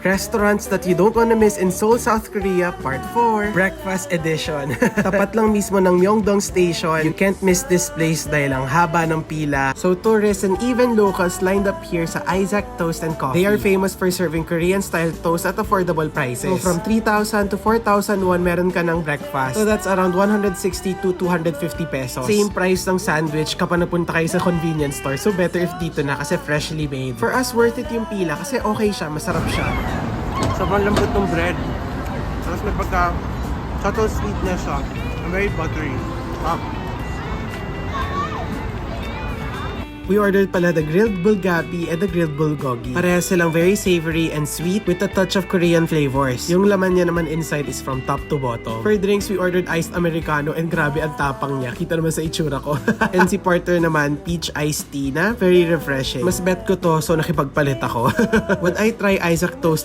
Restaurants that you don't wanna miss in Seoul, South Korea, Part 4, Breakfast Edition. Tapat lang mismo ng Myeongdong Station. You can't miss this place dahil ang haba ng pila. So tourists and even locals lined up here sa Isaac Toast and Coffee. They are famous for serving Korean-style toast at affordable prices. So from 3,000 to 4,000 won, meron ka ng breakfast. So that's around 160 to 250 pesos. Same price ng sandwich kapag napunta kayo sa convenience store. So better if dito na kasi freshly made. For us, worth it yung pila kasi okay siya, masarap siya. Sobrang lambot ng bread. Tapos may pagka subtle sweetness siya. Very buttery. We ordered pala the grilled bulgogi and the grilled bulgogi. Parehas silang very savory and sweet with a touch of Korean flavors. Yung laman niya naman inside is from top to bottom. For drinks, we ordered iced americano and grabe ang tapang niya. Kita naman sa itsura ko. And si Porter naman, peach iced tea na very refreshing. Mas bet ko to so nakipagpalit ako. When I try Isaac Toast